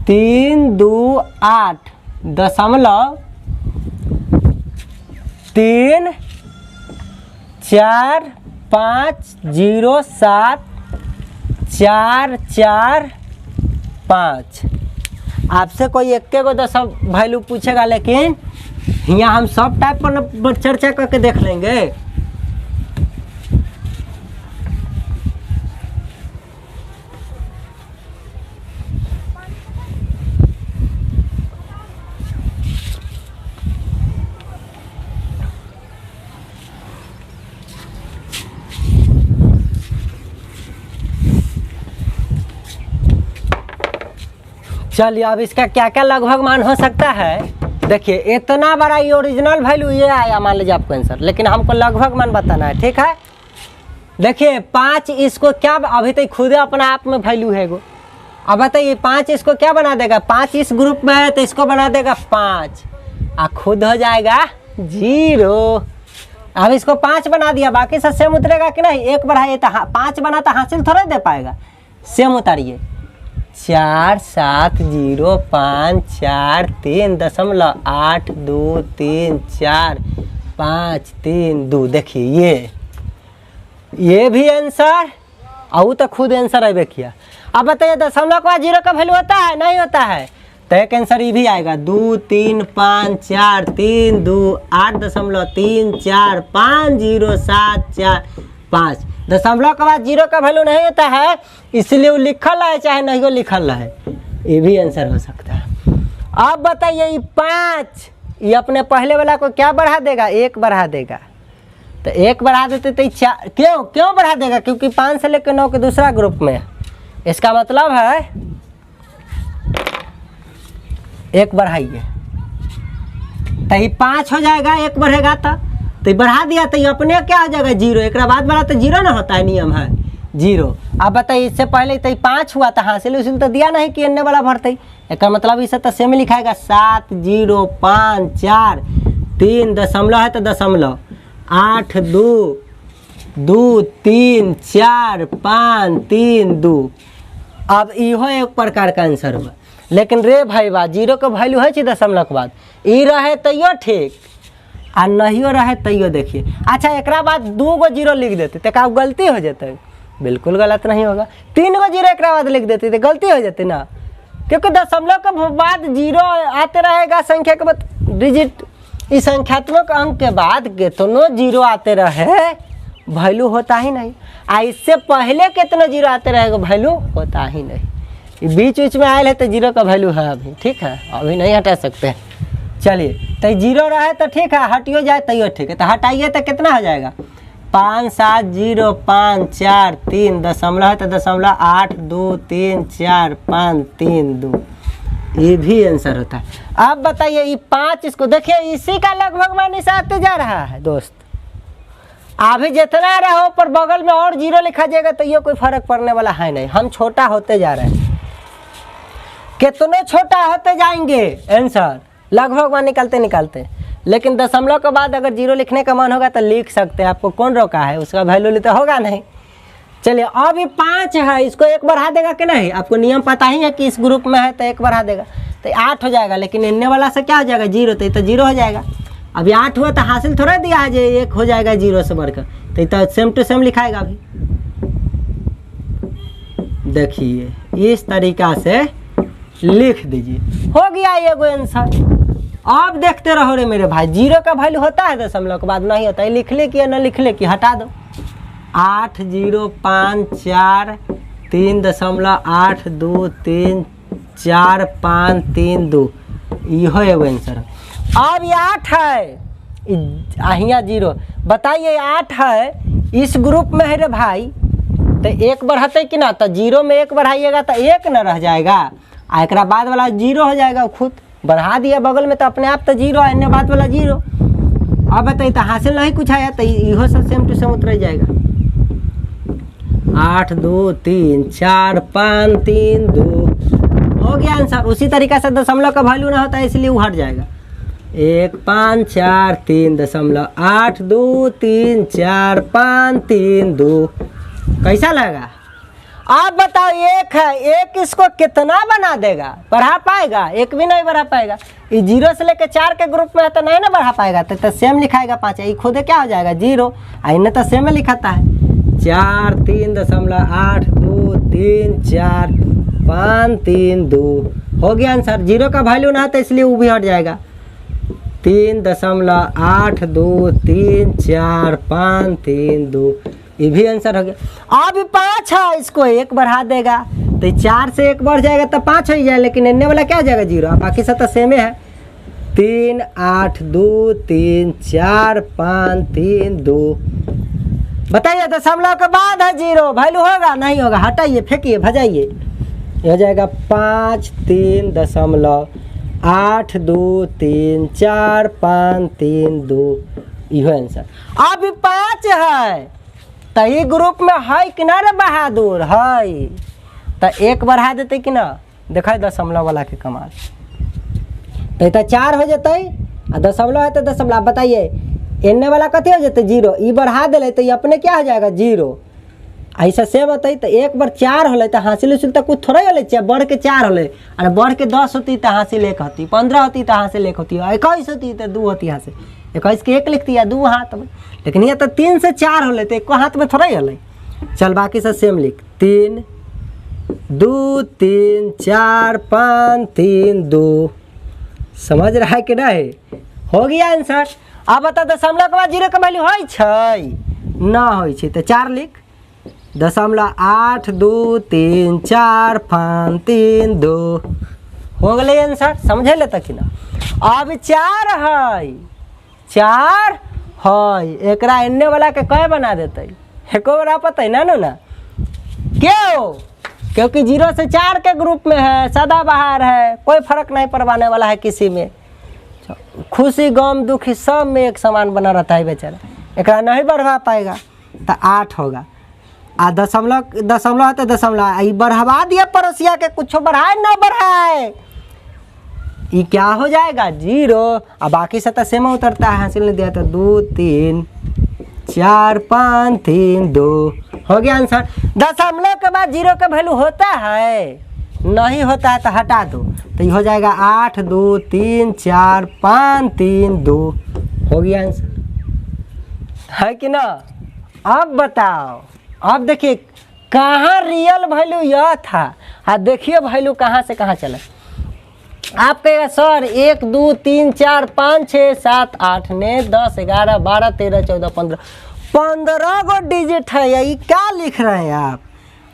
3 2 8 दशमलव 3 4 5 0 7 4 4 5। आपसे कोई एक के गो दशम वैल्यू पूछेगा, लेकिन यहाँ हम सब टाइप पर चर्चा करके देख लेंगे। चलिए अब इसका क्या क्या लगभग मान हो सकता है। देखिए इतना बड़ा ये ओरिजिनल वैल्यू ये आया, मान लीजिए आपको आंसर, लेकिन हमको लगभग मान बताना है, ठीक है। देखिए 5 इसको क्या, अभी तक खुद अपना आप में वैल्यू है वो। अब बताइए 5 इसको क्या बना देगा, 5 इस ग्रुप में है तो इसको बना देगा 5 और खुद हो जाएगा 0। अब इसको 5 बना दिया, बाकी सब सेम उतरेगा कि नहीं। 1 बढ़ाइए तो 5 बना तो हासिल थोड़ा दे पाएगा, सेम उतारिए। 4 7 0 5 4 3.8234 देखिए ये भी आंसर और तो खुद आंसर अबे किया। अब बताइए दशमलव के बाद 0 का वैल्यू होता है नहीं होता है, तो एक आंसर ये भी आएगा 2 3 5 4 3 2 8.3450745। दशमलव के बाद 0 का वैल्यू नहीं होता है, इसलिए वो लिखल है चाहे नहीं हो लिखल है, ये भी आंसर हो सकता है। अब बताइए ये 5 ये अपने पहले वाला को क्या बढ़ा देगा, 1 बढ़ा देगा। तो 1 बढ़ा देते तो 4 क्यों बढ़ा देगा, क्योंकि 5 से लेकर 9 के दूसरा ग्रुप में। इसका मतलब है 1 बढ़ाइए तो ये 5 हो जाएगा, 1 बढ़ेगा तो बढ़ा दिया तो ये अपने क्या हो जाएगा 0। एक बाद बढ़ा तो 0 ना होता है, नियम है 0। अब बताइए इससे पहले तो 5 हुआ था, हासिल उसिल तो दिया नहीं कि एन्ने वाला भरते, एक मतलब इसे तो सेम लिखाएगा 7 0 5 4 3 दशमलव है तो दशमलव 8 2 2 3 4 5 3 2। अब इहो एक प्रकार का आंसर हुआ, लेकिन रे भाई बा 0 के वैल्यू है दशमलव के बाद ई रहे तैयो ठीक आ नहीं रहे तैयो देखिए। अच्छा एक बाद 2 गो 0 लिख देते तो क्या गलती हो जाते, बिल्कुल गलत नहीं होगा। 3 गो 0 एक बाद लिख देते तो गलती हो जाती ना, क्योंकि दशमलव के बाद 0 आते रहेगा संख्या के बाद डिजिट। इस संख्यात्मक अंक के बाद कितनों 0 आते रहे वैल्यू होता ही नहीं, आ इससे पहले कितने 0 आते रहेगा वैल्यू होता ही नहीं। बीच में आए है तो 0 का वैल्यू है अभी, ठीक है, अभी नहीं हटा सकते। चलिए तो 0 रहे तो ठीक है, हटियो जाए तैयो ठीक है, तो हटाइए तो कितना हो जाएगा 5 7 0 5 4 3 दशमलव है तो दशमलव 8 2 3 4 5 3 2, ये भी आंसर होता है। अब बताइए ये 5 इसको देखिए इसी का लगभग मान से आते जा रहा है दोस्त। अभी जितना रहो पर बगल में और 0 लिखा जाएगा तो ये कोई फर्क पड़ने वाला है नहीं, हम छोटा होते जा रहे हैं, कितने छोटा होते जाएंगे आंसर लगभग मान निकालते। लेकिन दशमलव के बाद अगर 0 लिखने का मन होगा तो लिख सकते हैं, आपको कौन रोका है, उसका वैल्यू लेते होगा नहीं। चलिए अब ये 5 है, इसको 1 बढ़ा देगा कि नहीं, आपको नियम पता ही है कि इस ग्रुप में है तो 1 बढ़ा देगा तो 8 हो जाएगा। लेकिन इनने वाला से क्या हो जाएगा 0, तो 0 हो जाएगा। अभी 8 हुआ तो हासिल थोड़ा दिया है, 1 हो जाएगा 0 से बढ़कर, तो सेम टू सेम लिखाएगा। अभी देखिए इस तरीका से लिख दीजिए, हो गया ये गो आंसर। अब देखते रहो रे मेरे भाई, 0 का वैल्यू होता है दशमलव के बाद नहीं होता है, लिख ले कि न लिख ले कि हटा दो। 8 0 5 4 3 दशमलव 8 2 3 4 5 3 2, इहो एगो आंसर। अब ये 8 है यहाँ 0, बताइए 8 है इस ग्रुप में है रे भाई, तो 1 बढ़ाते कि ना, तो 0 में 1 बढ़ाइएगा तो 1 न रह जाएगा, आ एक बाद वाला 0 हो जाएगा। खुद बढ़ा दिया बगल में तो अपने आप तो 0 है, अन्य बाद वाला 0। अब बताइए तो हासिल नहीं कुछ आया तो इहो सब सेम टू सेम उतर जाएगा। 8 2 3 4 5 3 2 हो गया आंसर। उसी तरीका से दशमलव का वैल्यू ना होता है इसलिए वो हट जाएगा। 1 5 4 3 दशमलव 8 2 3 4 5 3 2, कैसा लगा? आप बताओ 1 है, 1 इसको कितना बना देगा, बढ़ा पाएगा? 1 भी नहीं बढ़ा पाएगा। ये 0 से लेकर 4 के ग्रुप में है तो नहीं ना बढ़ा पाएगा, तो सेम लिखाएगा 5, ये खुद क्या हो जाएगा 0, इन्हें तो सेम लिखाता है 3.8234532 हो गया आंसर। जीरो का वैल्यू ना तो इसलिए वो भी हट जाएगा। 3.8234532 ये भी आंसर हो गया। अब 5 है, इसको 1 बढ़ा देगा तो 4 से 1 बढ़ जाएगा तो 5 हो जाएगा, लेकिन इनने वाला क्या हो जाएगा 0। बाकी सब तो सेम है। 3.8234532 बताइए दशमलव के बाद है 0, वैल्यू होगा नहीं होगा? हटाइए, फेंकिए, भजाइए, ये हो जाएगा 5 3.8234532 इहो आंसर। अब 5 है तो ये ग्रुप में है कि ना रे बहादुर है, तो 1 बढ़ा देते कि ना? देखा दशमलव वाला के कमाल। तो 4 हो जाते आ दशमलव है तो दशमलव। बताइए एने वाला कथी हो जाते 0, ई बढ़ा दिले तो ये अपने क्या हो जाएगा 0। ऐसा सेम होता तो 1 बार 4 होले तो हासिल उसिल तो कुछ थोड़ा होले, बढ़ के 4 होले, अरे बढ़ के 10 होती तो हासिल 1 होती, 15 होती तो हासिल 1 होती, 21 होती तो 2 होती हासिल। 21 के 1 लिखती है 2 हाथ में, लेकिन ये तो 3 से 4 होले तो 1 हाथ में थोड़ा ही होले। चल बाकी सब सेम लिख, 3 2 3 4 5 3 2। समझ रहा है कि नहीं? हो गया आंसर। अब बता दशमलव के बाद 0 के वैल्यू है ना हो तो 4 लिख, 0.82345332 हो गए आंसर। समझे ले तक ना? अब 4 है, 4 है, एकरा एन्ने वाला के कय बना देते? एको बड़ा पता है ना क्यों? क्योंकि 0 से 4 के ग्रुप में है, सदाबहार है, कोई फर्क नहीं पड़वाने वाला है किसी में। खुशी गम दुखी सब में एक समान बना रहता है बेचारा, एकरा नहीं बढ़वा पाएगा तो 8 होगा। आ दशमलव है तो दशमलव बढ़ावा दिया पड़ोसिया के, कुछ बढ़ाए ना बढ़ाए, ये क्या हो जाएगा 0। अब बाकी से तो सेम उतरता है, हासिल नहीं दिया तो 2 3 4 5 3 2 हो गया आंसर। दशमलव के बाद 0 का वैल्यू होता है नहीं होता है तो हटा दो, तो ये हो जाएगा 8 2 3 4 5 3 2 हो गया आंसर, है कि ना? अब बताओ, अब देखिए कहाँ रियल वैल्यू यह था, और देखिए वैल्यू कहाँ से कहाँ चला। आप कहेगा सर 1 2 3 4 5 6 7 8 9 10 11 12 13 14 15 गो डिजिट है, ये क्या लिख रहे हैं आप?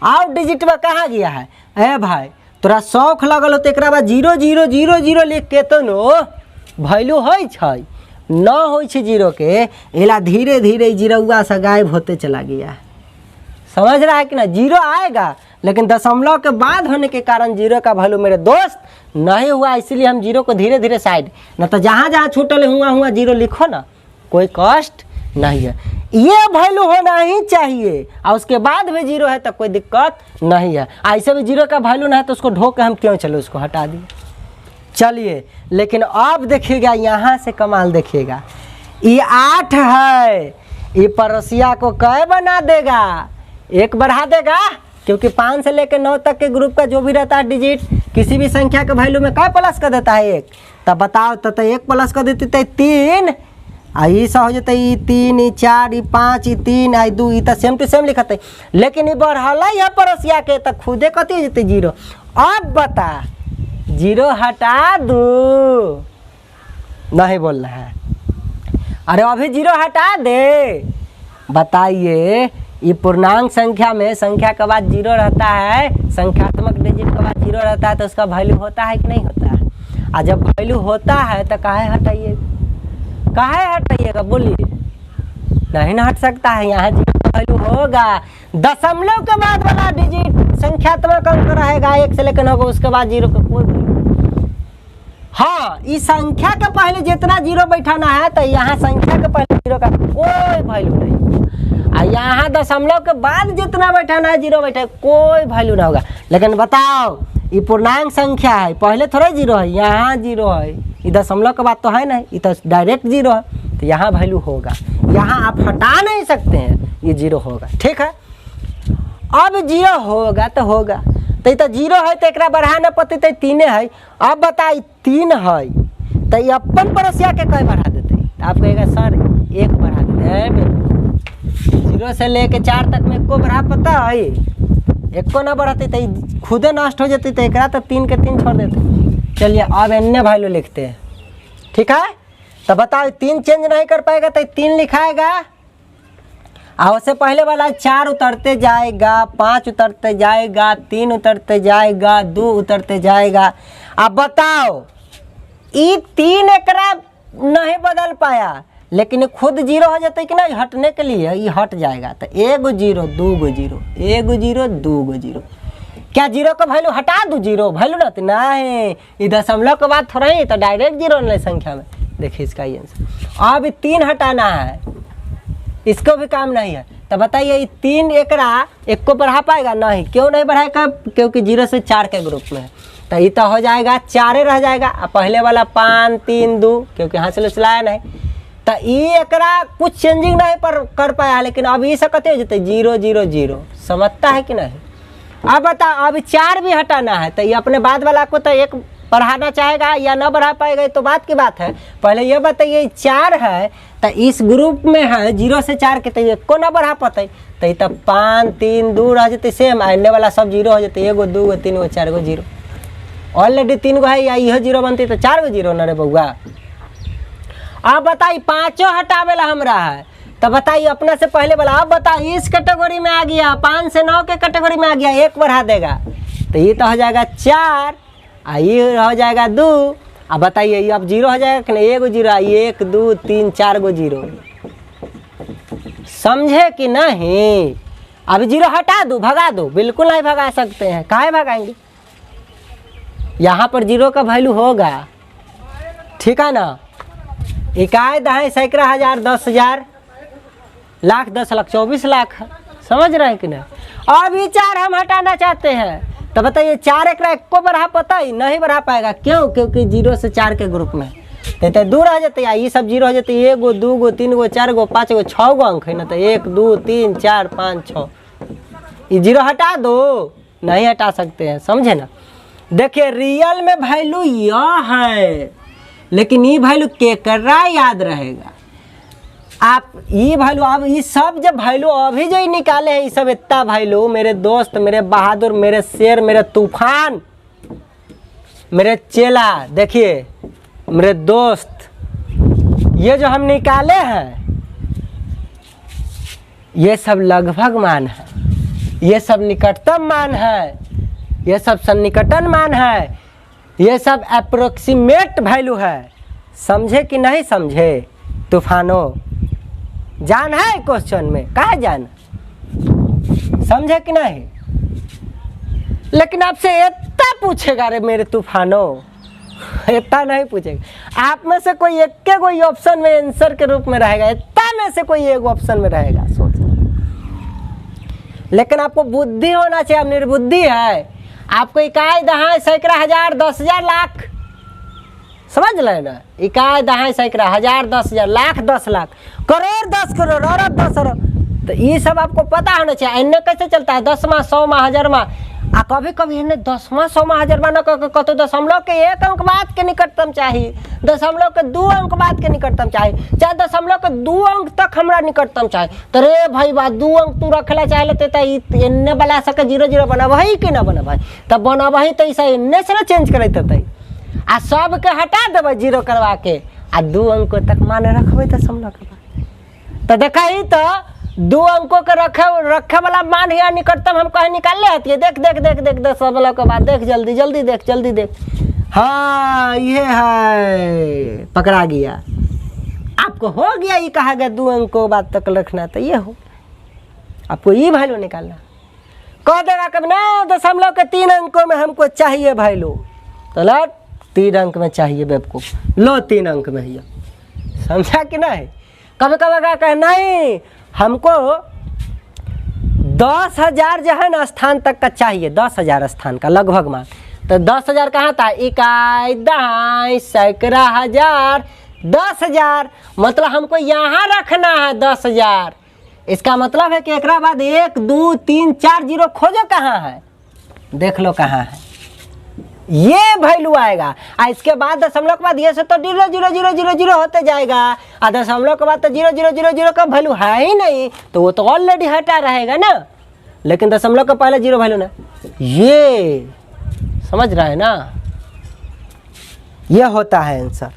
आउट डिजिट में कहाँ गया है? ए भाई तोरा शौक लगल हो तो एक बाद 0 0 0 0 लिख के तो नो वैल्यू है न हो 0 के, एला धीरे धीरे 0 से गायब होते चला गया है। समझ रहा है कि ना? 0 आएगा लेकिन दशमलव के बाद होने के कारण 0 का वैल्यू मेरे दोस्त नहीं हुआ, इसीलिए हम 0 को धीरे धीरे साइड, न तो जहाँ जहाँ छूटल हुआ 0 लिखो ना, कोई कष्ट नहीं है। ये वैल्यू होना ही चाहिए और उसके बाद भी 0 है तो कोई दिक्कत नहीं है। ऐसे भी 0 का वैल्यू ना है तो उसको ढो के हम क्यों चलो, उसको हटा दिए। चलिए लेकिन अब देखिएगा यहाँ से कमाल देखिएगा, ये 8 है, ये पड़ोसिया को कै बना देगा? 1 बढ़ा देगा, क्योंकि 5 से लेकर 9 तक के ग्रुप का जो भी रहता है डिजिट किसी भी संख्या के वैल्यू में कै प्लस कर देता है 1। तब बताओ तो 1 प्लस कर देती तो 3, आई सा हो जाता है 3 4 5 3 2, ये तो सेम टू सेम लिखते, लेकिन ये बढ़ल है पड़ोसिया के तो खुदे कती हो जाते 0। अब बता 0 हटा दू, नहीं बोलना है, अरे अभी 0 हटा दे। बताइए ये पूर्णांक संख्या में संख्या के बाद 0 रहता है, संख्यात्मक डिजिट के बाद 0 रहता है तो उसका वैल्यू होता है कि नहीं होता है? और जब वैल्यू होता है तो काहे हटाइएगा बोलिए? नहीं ना हट सकता है, यहाँ 0 का वैल्यू होगा। दशमलव के बाद वाला डिजिट संख्यात्मक अंक रहेगा 1 से लेकर 9 को, उसके बाद 0 का कोई वैल्यू। हाँ, इस संख्या के पहले जितना 0 बैठाना है तो यहाँ संख्या के पहले 0 का कोई वैल्यू नहीं, और यहाँ दशमलव के बाद जितना बैठाना है 0 बैठे कोई वैल्यू ना होगा। लेकिन बताओ ये पूर्णांक संख्या है, पहले थोड़ा 0 है, यहाँ 0 है, ये दशमलव के बाद तो है नहीं, ये तो डायरेक्ट 0 है, तो यहाँ वैल्यू होगा। यहाँ आप हटा नहीं सकते हैं, ये 0 होगा। ठीक है, अब 0 होगा तो होगा, तो ये तो 0 है तो एक बढ़ाना पड़ते तो 3 है। अब बताइए 3 है तो ये अपन पड़ोसिया के कई बढ़ा देते? तो आप कहेगा सर 1 बढ़ा देते हैं, 0 से लेके 4 तक में एको बढ़ा पता है, एको ना बढ़ाते तो खुदे नष्ट हो जाती, तो एक तो 3 के 3 छोड़ देते। चलिए अब अन्य वैल्यू लिखते हैं, ठीक है। तो बताओ 3 चेंज नहीं कर पाएगा तो 3 लिखाएगा, और उससे पहले वाला 4 उतरते जाएगा, 5 उतरते जाएगा, 3 उतरते जाएगा, 2 उतरते जाएगा। अब बताओ ये 3 एकरा नहीं बदल पाया, लेकिन खुद 0 हो जाता है कि नहीं, हटने के लिए ये हट जाएगा। तो 1 0 2 0, 1 0 2 0। क्या 0 का वैल्यू हटा दूँ? 0 वैल्यू रहती नहीं, ये दशमलव के बाद थोड़ा ही, तो डायरेक्ट 0 नहीं संख्या में। देखिए इसका ये आंसर। अब 3 हटाना है, इसको भी काम नहीं है। तो बताइए ये 3 एकरा एक को बढ़ा पाएगा? नहीं। क्यों नहीं बढ़ाएगा? क्योंकि 0 से 4 के ग्रुप में है। तो ये तो हो जाएगा 4 रह जाएगा। अब पहले वाला 5 3 2, क्योंकि यहाँ से चलाया नहीं, तो ये एकरा कुछ चेंजिंग नहीं पर कर पाया, लेकिन अब ये सकते हो जाते 0 0 0। समझता है कि नहीं? अब बताओ अब 4 भी हटाना है, तो ये अपने बाद वाला को तो 1 बढ़ाना चाहेगा या ना बढ़ा पाएगा, ये तो बात की बात है। पहले ये बताइए 4 है तो इस ग्रुप में है 0 से 4 के, तो ये को ना बढ़ा पाते, तो ये तो 5 3 2 रह जाते सेम, आने वाला सब 0 हो जाते। 1 2 3 4 0, ऑलरेडी 3 गो है, या यह 0 बनती तो 4 गो 0 न रे बउआ। अब बताइए 5 हटावेला हमरा है, तो बताइए अपना से पहले वाला। अब बताइए इस कैटेगरी में आ गया, 5 से 9 के कैटेगरी में आ गया, 1 बढ़ा देगा, तो ये तो हो जाएगा 4, ये हो जाएगा 2। अब बताइए ये अब 0 हो जाएगा कि नहीं? 1 0, 1 2 3 4 गो 0। समझे कि नहीं? अब 0 हटा दो, भगा दो? बिल्कुल नहीं भगा सकते हैं। काहे भगाएंगे? यहाँ पर 0 का वैल्यू होगा, ठीक है ना। इकाई दहाई सैकड़ा हजार 10 हजार लाख 10 लाख 24 लाख, समझ रहे हैं कि नहीं? अब ये 4 हम हटाना चाहते हैं, तो बताइए 4 एकरा एक को बढ़ा पाता ही नहीं, बढ़ा पाएगा। क्यों? क्योंकि 0 से 4 के ग्रुप में तो 2 रह जाते हैं, ये सब 0 हो जाते। 1 2 3 4 5 6 गो अंक है ना, तो 1 2 3 4 5 6, ये 0 हटा दो, नहीं हटा सकते हैं, समझे ना। देखिए रियल में वैल्यू यह है, लेकिन ये वैल्यू केकरा याद रहेगा? आप ये वैल्यू, अब ये सब जब वैल्यू अभी जो निकाले हैं, ये सब इतना वैल्यू, मेरे दोस्त, मेरे बहादुर, मेरे शेर, मेरे तूफान, मेरे चेला, देखिए मेरे दोस्त, ये जो हम निकाले हैं, ये सब लगभग मान है, ये सब निकटतम मान है, ये सब सन्निकटन मान है, ये सब अप्रोक्सीमेट वैल्यू है। समझे कि नहीं समझे तूफानों? जान है क्वेश्चन में? कहा जान? समझे कि नहीं? लेकिन आपसे इतना पूछेगा रे मेरे तूफानों, इतना नहीं पूछेगा। आप में से कोई एक के कोई ऑप्शन में आंसर के रूप में रहेगा, इतना में से कोई एक ऑप्शन में रहेगा, सोच। लेकिन आपको बुद्धि होना चाहिए। आप निर्बुद्धि है। आपको इकाई दहाई सैकड़ा हजार 10 हजार लाख, समझ रहे ना? इकाई दहाई सैकड़ा हजार 10 हजार लाख 10 लाख करोड़ 10 करोड़ अरब 10 अरब, तो ये सब आपको पता होना चाहिए। इन्हें कैसे चलता है? 10वां 100वां 1000वां, आ कभी कभी इन्हें 10वां 100वां 1000वां न कतो दशमलव के 1 अंक बाद के निकटतम चाहिए, दशमलव के 2 अंक बाद के निकटतम चाहिए, चाहे दशमलव के 2 अंक तक हमरा निकटतम चाहिए। तो रे भाई बात 2 अंक तू रखला चाहे लेते, तो इन्ने बना सके 0 0 बनब ही कि ना बनब? तब बनब ही तो ऐसा इन्ने से ना चेंज करते, आ सब के हटा देवे 0 करवा के, आ 2 अंक तक माने रखबे दशमलव के बाद। तो देखा ही तो 2 अंकों के रखे वाला मान या निकटतम हम कहीं निकाल ले आती है। देख देख देख देख दशमलव के बाद देख, जल्दी जल्दी देख, जल्दी देख। हाँ ये है, पकड़ा गया। आपको हो गया, ये कहा गया 2 अंकों बाद तक रखना, तो ये हो। आपको ये वैल्यू निकालना, कह देगा कब ना 0.3 अंकों में हमको चाहिए वैल्यू, तो लो 3 अंक में चाहिए बेवकूफ, लो 3 अंक में ही। समझा कि नहीं? कभी कभी कहे नहीं हमको 10,000 जो है ना स्थान तक का चाहिए, 10,000 स्थान का लगभग मान। तो 10,000 कहाँ था? इकाई दहाई सैकड़ा हजार 10,000, मतलब हमको यहाँ रखना है 10,000। इसका मतलब है कि एक बाद 1 2 3 4 0 खोजो कहाँ है, देख लो कहाँ है। ये वैल्यू आएगा। और इसके बाद दशमलव के बाद ये से तो 0.0000 होते जाएगा, और दशमलव के बाद तो 0.000 का वैल्यू है ही नहीं, तो वो तो ऑलरेडी हटा रहेगा ना। लेकिन दशमलव का पहले 0 वैल्यू ना, ये समझ रहा है ना, ये होता है आंसर।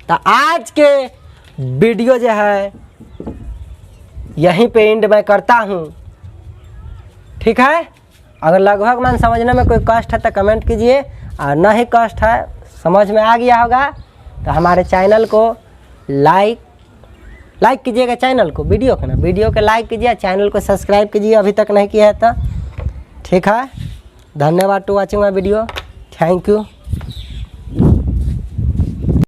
तो आज के वीडियो जो है यहीं पे एंड मैं करता हूँ, ठीक है। अगर लगभग मान समझने में कोई कष्ट है तो कमेंट कीजिए, और ना ही कष्ट है, समझ में आ गया होगा तो हमारे चैनल को लाइक कीजिएगा, चैनल को, वीडियो को ना, वीडियो को लाइक कीजिए, चैनल को सब्सक्राइब कीजिए अभी तक नहीं किया है तो, ठीक है। धन्यवाद to watching my video, thank you.